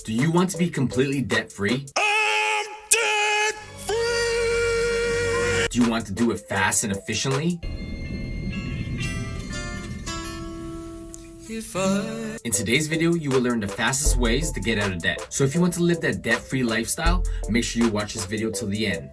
Do you want to be completely debt-free? I'm debt-free! Do you want to do it fast and efficiently? In today's video, you will learn the fastest ways to get out of debt. So if you want to live that debt-free lifestyle, make sure you watch this video till the end.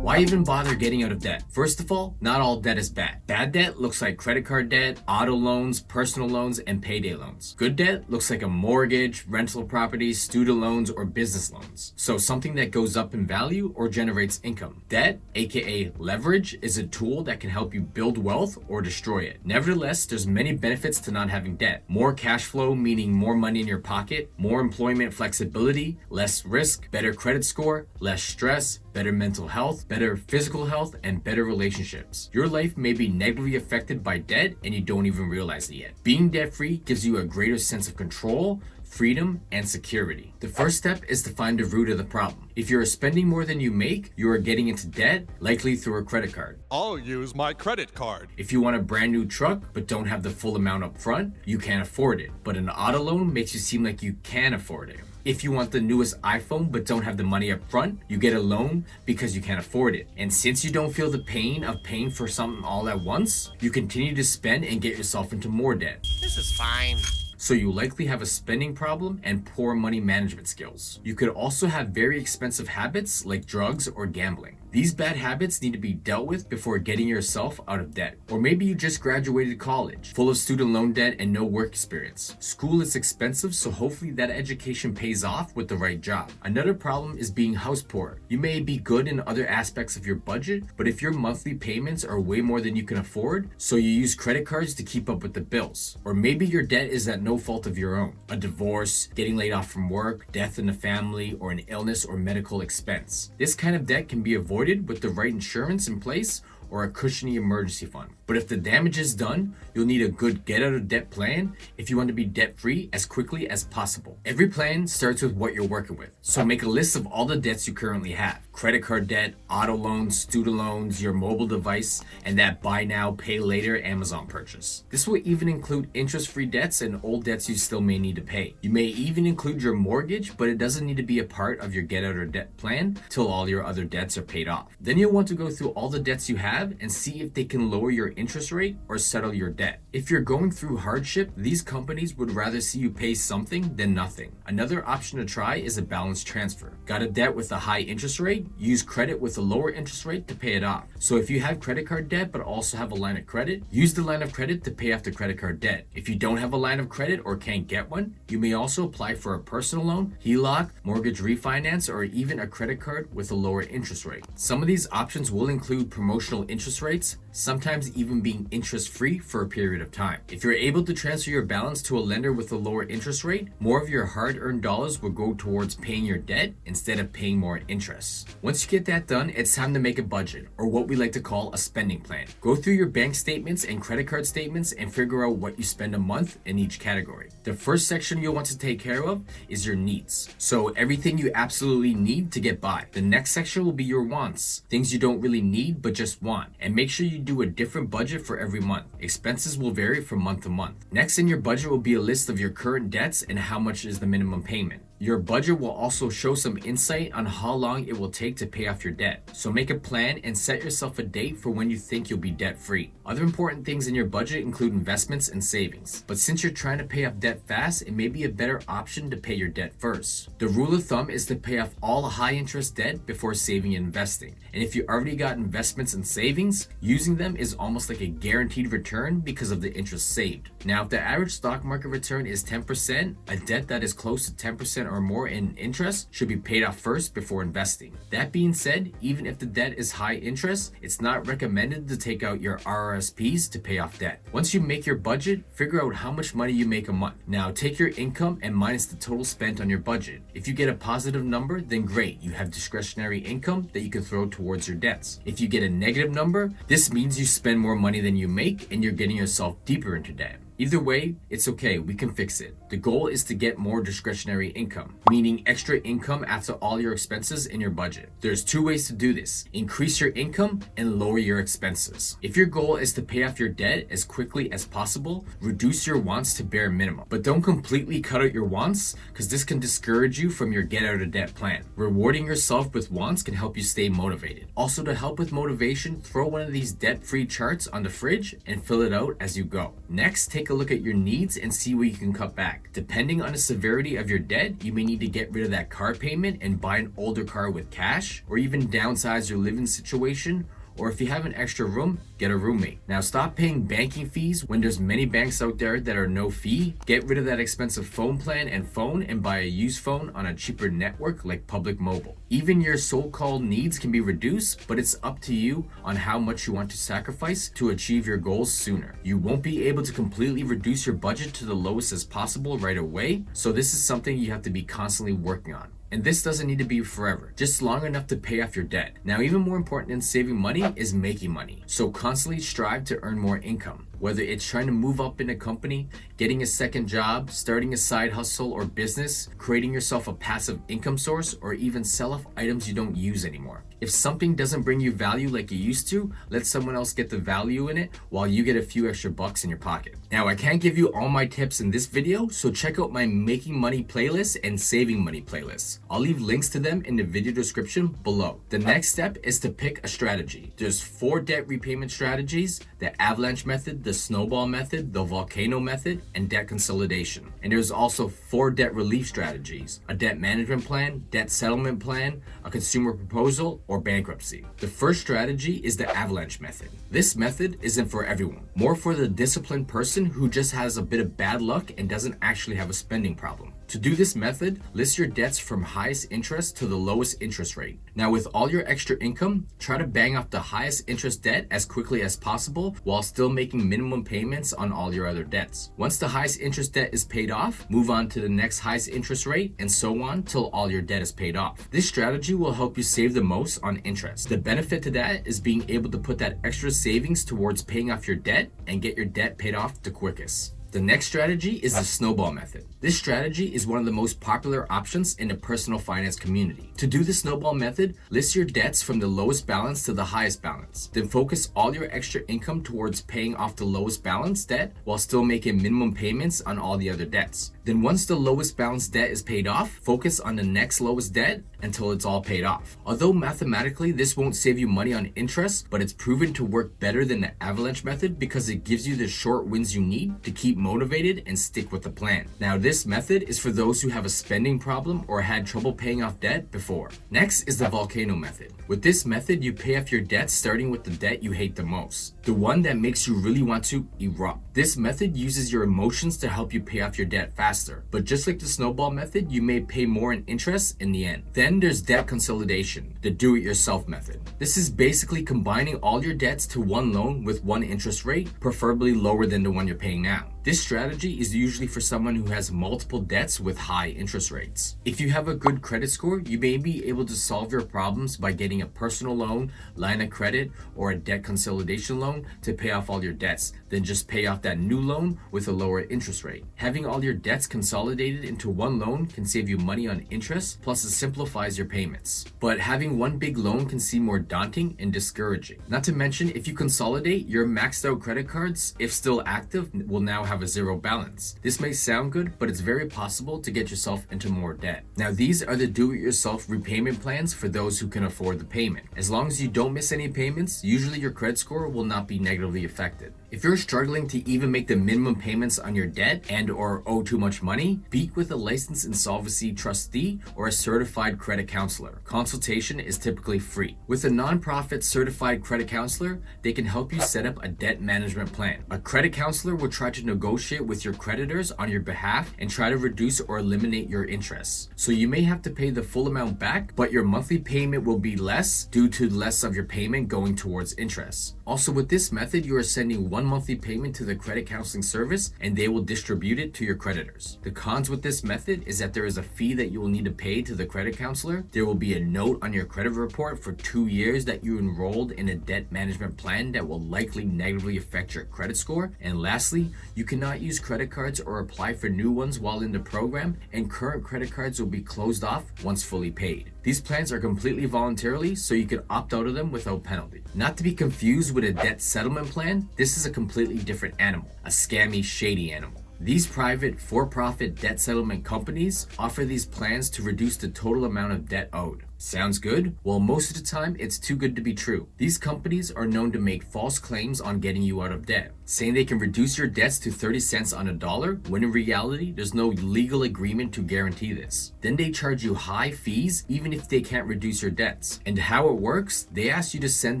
Why even bother getting out of debt? First of all, not all debt is bad. Bad debt looks like credit card debt, auto loans, personal loans, and payday loans. Good debt looks like a mortgage, rental properties, student loans, or business loans. So something that goes up in value or generates income. Debt, aka leverage, is a tool that can help you build wealth or destroy it. Nevertheless, there's many benefits to not having debt. More cash flow, meaning more money in your pocket, more employment flexibility, less risk, better credit score, less stress, better mental health, better physical health, and better relationships. Your life may be negatively affected by debt and you don't even realize it yet. Being debt-free gives you a greater sense of control, freedom, and security. The first step is to find the root of the problem. If you're spending more than you make, you are getting into debt, likely through a credit card. I'll use my credit card. If you want a brand new truck but don't have the full amount up front, you can't afford it. But an auto loan makes you seem like you can afford it. If you want the newest iPhone but don't have the money up front, you get a loan because you can't afford it. And since you don't feel the pain of paying for something all at once, you continue to spend and get yourself into more debt. This is fine. So you likely have a spending problem and poor money management skills. You could also have very expensive habits like drugs or gambling. These bad habits need to be dealt with before getting yourself out of debt. Or maybe you just graduated college, full of student loan debt and no work experience. School is expensive, so hopefully that education pays off with the right job. Another problem is being house poor. You may be good in other aspects of your budget, but if your monthly payments are way more than you can afford, so you use credit cards to keep up with the bills. Or maybe your debt is at no fault of your own. A divorce, getting laid off from work, death in the family, or an illness or medical expense. This kind of debt can be avoided with the right insurance in place or a cushiony emergency fund. But if the damage is done, you'll need a good get out of debt plan if you want to be debt free as quickly as possible. Every plan starts with what you're working with. So make a list of all the debts you currently have. Credit card debt, auto loans, student loans, your mobile device, and that buy now, pay later Amazon purchase. This will even include interest-free debts and old debts you still may need to pay. You may even include your mortgage, but it doesn't need to be a part of your get out of debt plan till all your other debts are paid off. Then you'll want to go through all the debts you have and see if they can lower your interest rate or settle your debt. If you're going through hardship, these companies would rather see you pay something than nothing. Another option to try is a balance transfer. Got a debt with a high interest rate? Use credit with a lower interest rate to pay it off. So if you have credit card debt but also have a line of credit, use the line of credit to pay off the credit card debt. If you don't have a line of credit or can't get one, you may also apply for a personal loan, HELOC, mortgage refinance, or even a credit card with a lower interest rate. Some of these options will include promotional interest rates, sometimes even being interest-free for a period of time. If you're able to transfer your balance to a lender with a lower interest rate, more of your hard-earned dollars will go towards paying your debt instead of paying more interest. Once you get that done, it's time to make a budget, or what we like to call a spending plan. Go through your bank statements and credit card statements and figure out what you spend a month in each category. The first section you'll want to take care of is your needs. So everything you absolutely need to get by. The next section will be your wants, things you don't really need but just want. And make sure you do a different budget for every month. Expenses will vary from month to month. Next in your budget will be a list of your current debts and how much is the minimum payment. Your budget will also show some insight on how long it will take to pay off your debt. So make a plan and set yourself a date for when you think you'll be debt free. Other important things in your budget include investments and savings. But since you're trying to pay off debt fast, it may be a better option to pay your debt first. The rule of thumb is to pay off all high interest debt before saving and investing. And if you already got investments and savings, using them is almost like a guaranteed return because of the interest saved. Now, if the average stock market return is 10%, a debt that is close to 10% or more in interest should be paid off first before investing. That being said, even if the debt is high interest, it's not recommended to take out your RRSPs to pay off debt. Once you make your budget, figure out how much money you make a month. Now, take your income and minus the total spent on your budget. If you get a positive number, then great, you have discretionary income that you can throw towards your debts. If you get a negative number, this means you spend more money than you make and you're getting yourself deeper into debt. Either way, it's okay, we can fix it. The goal is to get more discretionary income, meaning extra income after all your expenses in your budget. There's two ways to do this: increase your income and lower your expenses. If your goal is to pay off your debt as quickly as possible, reduce your wants to bare minimum. But don't completely cut out your wants, because this can discourage you from your get out of debt plan. Rewarding yourself with wants can help you stay motivated. Also, to help with motivation, throw one of these debt-free charts on the fridge and fill it out as you go. Next, take a look at your needs and see what you can cut back. Depending on the severity of your debt, you may need to get rid of that car payment and buy an older car with cash, or even downsize your living situation. Or if you have an extra room, get a roommate. Now stop paying banking fees when there's many banks out there that are no fee. Get rid of that expensive phone plan and buy a used phone on a cheaper network like Public Mobile. Even your so-called needs can be reduced, but it's up to you on how much you want to sacrifice to achieve your goals sooner. You won't be able to completely reduce your budget to the lowest as possible right away, so this is something you have to be constantly working on. And this doesn't need to be forever, just long enough to pay off your debt. Now, even more important than saving money is making money. So constantly strive to earn more income. Whether it's trying to move up in a company, getting a second job, starting a side hustle or business, creating yourself a passive income source, or even sell off items you don't use anymore. If something doesn't bring you value like you used to, let someone else get the value in it while you get a few extra bucks in your pocket. Now, I can't give you all my tips in this video, so check out my Making Money playlist and Saving Money playlist. I'll leave links to them in the video description below. The next step is to pick a strategy. There's 4 debt repayment strategies: the avalanche method, the snowball method, the volcano method, and debt consolidation. And there's also 4 debt relief strategies: a debt management plan, debt settlement plan, a consumer proposal, or bankruptcy. The first strategy is the avalanche method. This method isn't for everyone, more for the disciplined person who just has a bit of bad luck and doesn't actually have a spending problem. To do this method, list your debts from highest interest to the lowest interest rate. Now, with all your extra income, try to bang off the highest interest debt as quickly as possible while still making minimum payments on all your other debts. Once the highest interest debt is paid off, move on to the next highest interest rate, and so on till all your debt is paid off. This strategy will help you save the most on interest. The benefit to that is being able to put that extra savings towards paying off your debt and get your debt paid off the quickest. The next strategy is the snowball method. This strategy is one of the most popular options in the personal finance community. To do the snowball method, list your debts from the lowest balance to the highest balance. Then focus all your extra income towards paying off the lowest balance debt while still making minimum payments on all the other debts. Then once the lowest balance debt is paid off, focus on the next lowest debt until it's all paid off. Although mathematically this won't save you money on interest, but it's proven to work better than the avalanche method because it gives you the short wins you need to keep motivated and stick with the plan. Now, this method is for those who have a spending problem or had trouble paying off debt before. Next is the volcano method. With this method, you pay off your debt starting with the debt you hate the most, the one that makes you really want to erupt. This method uses your emotions to help you pay off your debt faster, but just like the snowball method, you may pay more in interest in the end. Then there's debt consolidation, the do-it-yourself method. This is basically combining all your debts to one loan with one interest rate, preferably lower than the one you're paying now. This strategy is usually for someone who has multiple debts with high interest rates. If you have a good credit score, you may be able to solve your problems by getting a personal loan, line of credit, or a debt consolidation loan to pay off all your debts. Then just pay off that new loan with a lower interest rate. Having all your debts consolidated into one loan can save you money on interest, plus it simplifies your payments. But having one big loan can seem more daunting and discouraging. Not to mention, if you consolidate, your maxed out credit cards, if still active, will now have a zero balance. This may sound good, but it's very possible to get yourself into more debt. Now, these are the do-it-yourself repayment plans for those who can afford the payment. As long as you don't miss any payments, usually your credit score will not be negatively affected. If you're struggling to even make the minimum payments on your debt and or owe too much money, speak with a licensed insolvency trustee or a certified credit counselor. Consultation is typically free. With a nonprofit certified credit counselor, they can help you set up a debt management plan. A credit counselor will try to negotiate with your creditors on your behalf and try to reduce or eliminate your interests. So you may have to pay the full amount back, but your monthly payment will be less due to less of your payment going towards interest. Also, with this method, you are sending one monthly payment to the credit counseling service and they will distribute it to your creditors. The cons with this method is that there is a fee that you will need to pay to the credit counselor. There will be a note on your credit report for 2 years that you enrolled in a debt management plan that will likely negatively affect your credit score. And lastly, you cannot use credit cards or apply for new ones while in the program, and current credit cards will be closed off once fully paid. These plans are completely voluntarily, so you can opt out of them without penalty. Not to be confused with a debt settlement plan, this is a completely different animal, a scammy, shady animal. These private, for-profit debt settlement companies offer these plans to reduce the total amount of debt owed. Sounds good? Well, most of the time, it's too good to be true. These companies are known to make false claims on getting you out of debt, saying they can reduce your debts to 30 cents on a dollar, when in reality, there's no legal agreement to guarantee this. Then they charge you high fees even if they can't reduce your debts. And how it works, they ask you to send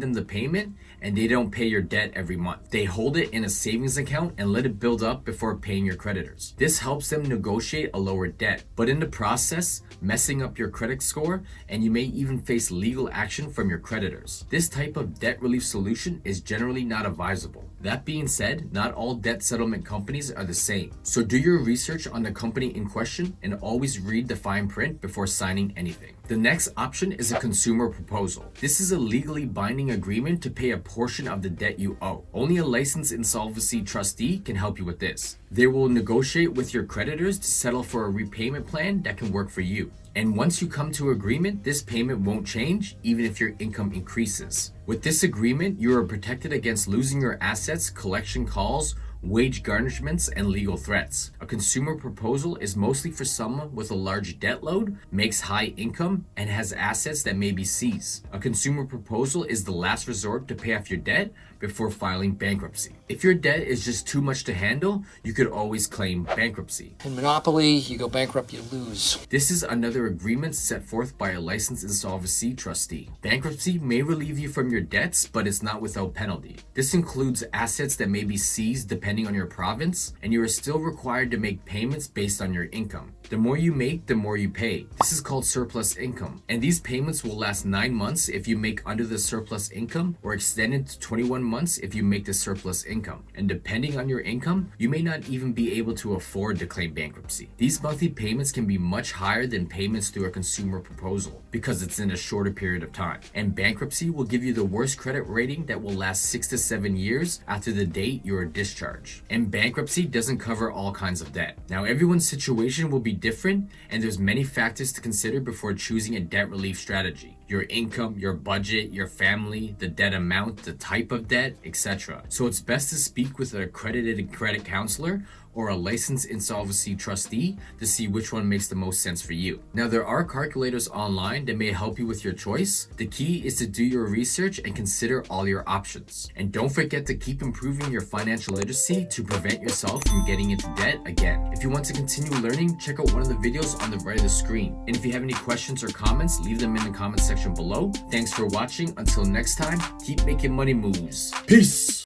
them the payment, and they don't pay your debt every month. They hold it in a savings account and let it build up before paying your creditors. This helps them negotiate a lower debt, but in the process, messing up your credit score, and you may even face legal action from your creditors. This type of debt relief solution is generally not advisable. That being said, not all debt settlement companies are the same. So do your research on the company in question and always read the fine print before signing anything. The next option is a consumer proposal. This is a legally binding agreement to pay a portion of the debt you owe. Only a licensed insolvency trustee can help you with this. They will negotiate with your creditors to settle for a repayment plan that can work for you. And once you come to agreement, this payment won't change even if your income increases. With this agreement, you are protected against losing your assets, collection calls, wage garnishments, and legal threats. A consumer proposal is mostly for someone with a large debt load, makes high income, and has assets that may be seized. A consumer proposal is the last resort to pay off your debt before filing bankruptcy. If your debt is just too much to handle, you could always claim bankruptcy. In Monopoly, you go bankrupt, you lose. This is another agreement set forth by a licensed insolvency trustee. Bankruptcy may relieve you from your debts, but it's not without penalty. This includes assets that may be seized depending on your province, and you are still required to make payments based on your income. The more you make, the more you pay. This is called surplus income, and these payments will last 9 months if you make under the surplus income, or extended to 21 months if you make the surplus income. And depending on your income, you may not even be able to afford to claim bankruptcy. These monthly payments can be much higher than payments through a consumer proposal because it's in a shorter period of time. And bankruptcy will give you the worst credit rating that will last 6 to 7 years after the date you are discharged. And bankruptcy doesn't cover all kinds of debt. Now, everyone's situation will be different, and there's many factors to consider before choosing a debt relief strategy. Your income, your budget, your family, the debt amount, the type of debt, etc. So it's best to speak with an accredited credit counselor or a licensed insolvency trustee to see which one makes the most sense for you. Now, there are calculators online that may help you with your choice. The key is to do your research and consider all your options. And don't forget to keep improving your financial literacy to prevent yourself from getting into debt again. If you want to continue learning, check out one of the videos on the right of the screen. And if you have any questions or comments, leave them in the comment section below. Thanks for watching. Until next time, keep making money moves. Peace!